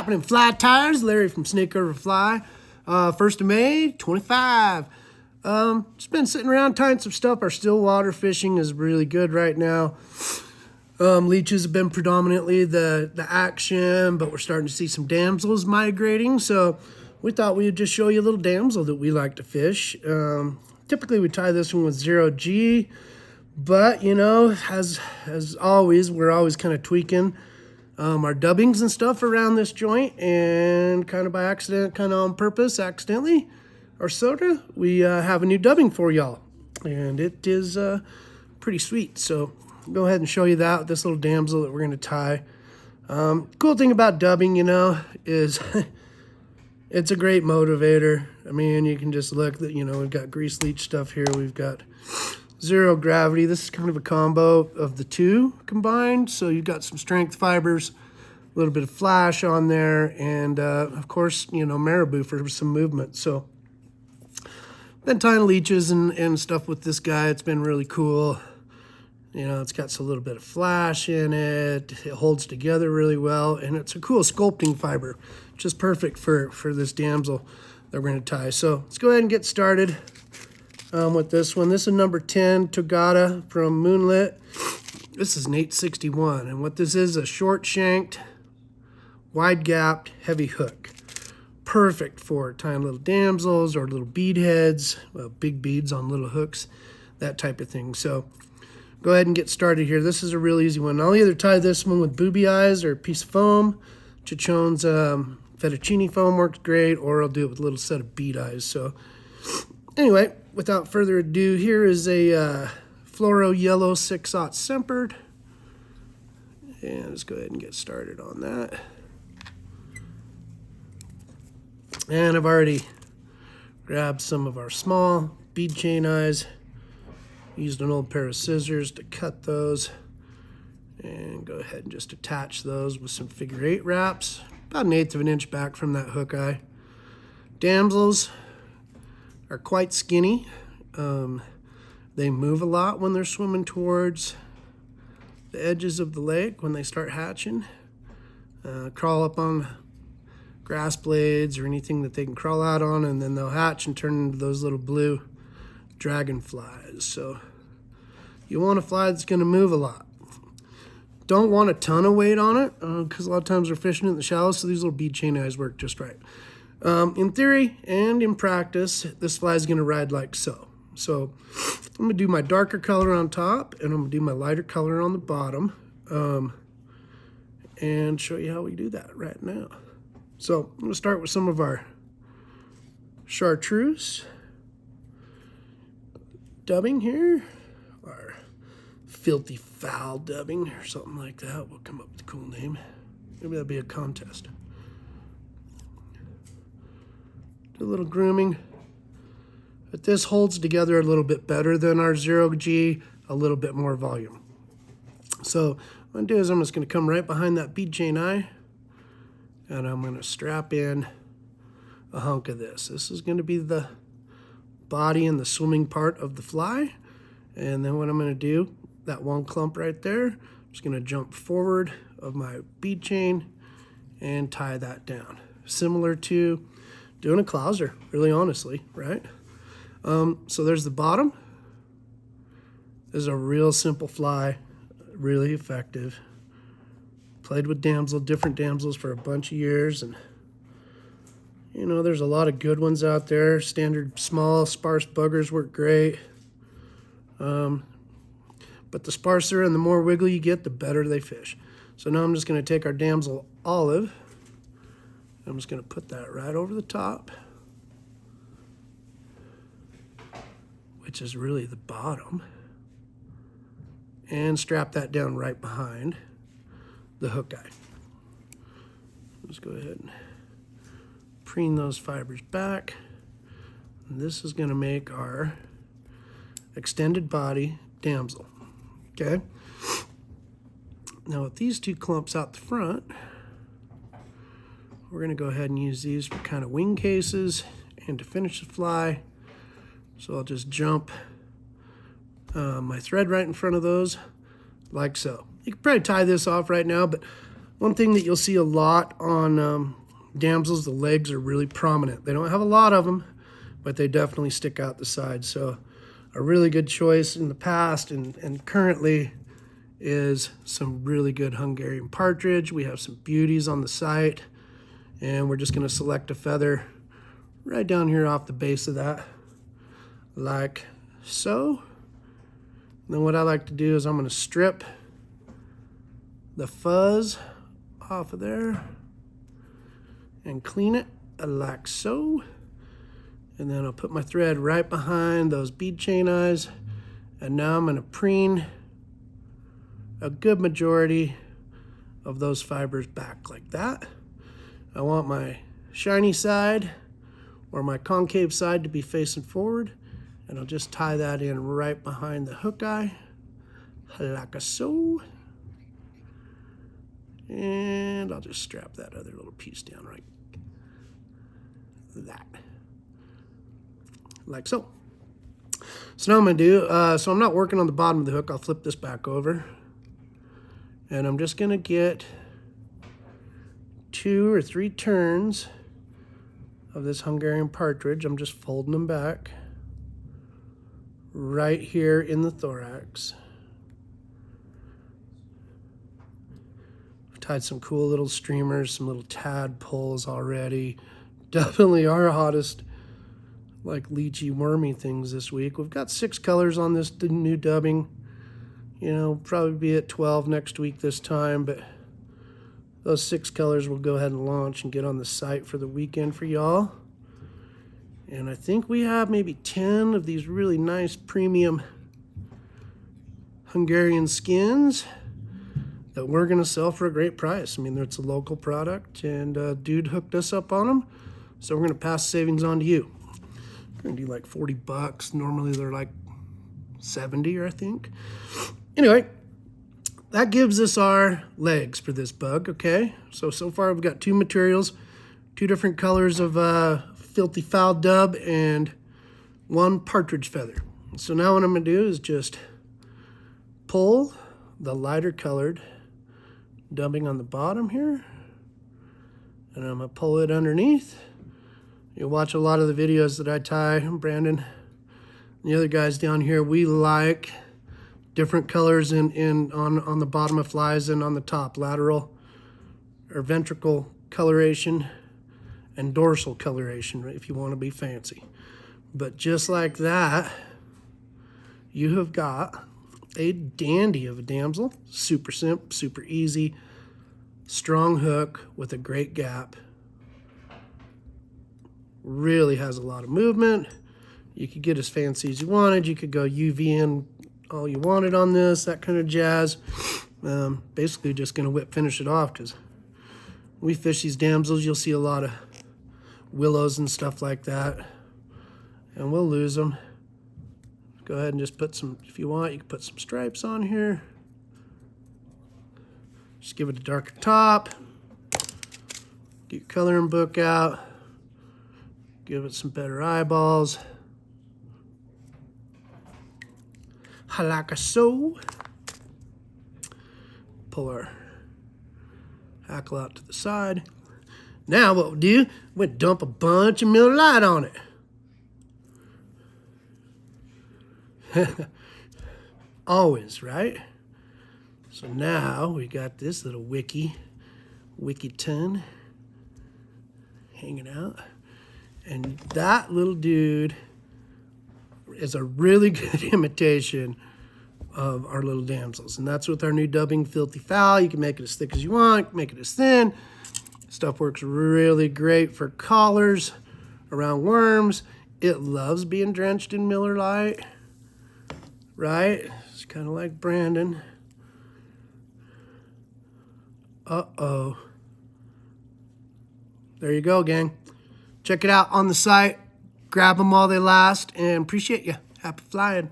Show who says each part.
Speaker 1: happening, fly tires? Larry from Snake River Fly. 1st of May, 25. Just been sitting around tying some stuff. Our still water fishing is really good right now. Leeches have been predominantly the action, but we're starting to see some damsels migrating. So we thought we would just show you a little damsel that we like to fish. Typically we tie this one with 0G, but you know, as always, we're always kind of tweaking our dubbings and stuff around this joint, and kind of by accident, kind of on purpose, accidentally, or sorta, we have a new dubbing for y'all, and it is pretty sweet. So go ahead and show you that with this little damsel that we're going to tie. Cool thing about dubbing, you know, is it's a great motivator. I mean, you can just look that, you know, we've got grease leech stuff here. We've got zero gravity. This is kind of a combo of the two combined. So you've got some strength fibers, a little bit of flash on there, and of course, you know, marabou for some movement. So been tying leeches and stuff with this guy. It's been really cool. You know, it's got a little bit of flash in it. It holds together really well, and it's a cool sculpting fiber, which is perfect for this damsel that we're going to tie. So let's go ahead and get started with this one. This is number 10, Togata from Moonlit. This is an 861, and what this is a short-shanked, wide-gapped, heavy hook. Perfect for tying little damsels or little bead heads, well, big beads on little hooks, that type of thing. So go ahead and get started here. This is a real easy one. I'll either tie this one with boobie eyes or a piece of foam. Chichone's fettuccine foam works great, or I'll do it with a little set of bead eyes. So anyway, without further ado, here is a fluoro yellow 6/0 sempered. And let's go ahead and get started on that. And I've already grabbed some of our small bead chain eyes. Used an old pair of scissors to cut those. And go ahead and just attach those with some figure-8 wraps. About 1/8 of an inch back from that hook eye. Damsels are quite skinny. They move a lot when they're swimming towards the edges of the lake when they start hatching. Crawl up on grass blades or anything that they can crawl out on, and then they'll hatch and turn into those little blue dragonflies. So you want a fly that's going to move a lot. Don't want a ton of weight on it, because a lot of times we're fishing in the shallow, so these little bead chain eyes work just right. In theory and in practice, this fly is going to ride like so. So I'm going to do my darker color on top, and I'm going to do my lighter color on the bottom, and show you how we do that right now. So I'm going to start with some of our chartreuse dubbing here, or filthy fowl dubbing or something like that. We'll come up with a cool name. Maybe that'll be a contest. Do a little grooming. But this holds together a little bit better than our 0G, a little bit more volume. So what I'm going to do is I'm just going to come right behind that bead chain eye, and I'm going to strap in a hunk of this. This is going to be the body and the swimming part of the fly. And then what I'm going to do, that one clump right there, I'm just going to jump forward of my bead chain and tie that down. Similar to doing a clouser, really honestly, right? So there's the bottom. This is a real simple fly, really effective. Played with different damsels for a bunch of years, and you know, there's a lot of good ones out there. Standard small sparse buggers work great. But the sparser and the more wiggly you get, the better they fish. So now I'm just going to take our damsel olive. I'm just going to put that right over the top, which is really the bottom, and strap that down right behind the hook eye. Let's go ahead and preen those fibers back. And this is going to make our extended body damsel. Okay. Now with these two clumps out the front, we're going to go ahead and use these for kind of wing cases and to finish the fly. So I'll just jump my thread right in front of those like so. You can probably tie this off right now, but One thing that you'll see a lot on damsels, the legs are really prominent. They don't have a lot of them, but they definitely stick out the side. So a really good choice in the past and currently is some really good Hungarian partridge. We have some beauties on the site, and we're just going to select a feather right down here off the base of that, like so. And then what I like to do is I'm going to strip the fuzz off of there and clean it like so. And then I'll put my thread right behind those bead chain eyes, and now I'm going to preen a good majority of those fibers back like that. I want my shiny side or my concave side to be facing forward, and I'll just tie that in right behind the hook eye, like so. And I'll just strap that other little piece down right that, like so. So now I'm gonna do, so I'm not working on the bottom of the hook. I'll flip this back over, and I'm just gonna get 2 or 3 turns of this Hungarian partridge. I'm just folding them back right here in the thorax. I've tied some cool little streamers, some little tadpoles already. Definitely our hottest, like lychee wormy things this week. We've got 6 colors on this new dubbing. You know, probably be at 12 next week this time, but those 6 colors will go ahead and launch and get on the site for the weekend for y'all. And I think we have maybe 10 of these really nice premium Hungarian skins that we're gonna sell for a great price. I mean, it's a local product, and dude hooked us up on them, so we're gonna pass savings on to you. We're gonna do like 40 bucks. Normally they're like 70, I think. Anyway, that gives us our legs for this bug, okay? So far we've got 2 materials, 2 different colors of filthy fowl dub, and 1 partridge feather. So now what I'm gonna do is just pull the lighter colored dubbing on the bottom here, and I'm gonna pull it underneath. You'll watch a lot of the videos that I tie, Brandon and the other guys down here. We like different colors on the bottom of flies and on the top, lateral or ventricle coloration and dorsal coloration, if you want to be fancy. But just like that, you have got a dandy of a damsel. Super simple, super easy, strong hook with a great gap. Really has a lot of movement. You could get as fancy as you wanted. You could go UV in all you wanted on this, that kind of jazz. Basically just gonna finish it off, because when we fish these damsels, you'll see a lot of willows and stuff like that, and we'll lose them. Go ahead and just put some, if you want, you can put some stripes on here. Just give it a darker top. Get your coloring book out. Give it some better eyeballs. Like so. Pull our hackle out to the side. Now what we'll do, we'll dump a bunch of Miller Lite on it. Always, right? So now we got this little wicky ton hanging out. And that little dude is a really good imitation of our little damsels. And that's with our new dubbing Filthy Fowl. You can make it as thick as you want, make it as thin. Stuff works really great for collars, around worms. It loves being drenched in Miller Lite, right? It's kind of like Brandon. Uh-oh. There you go, gang. Check it out on the site. Grab them while they last, and appreciate you. Happy flying.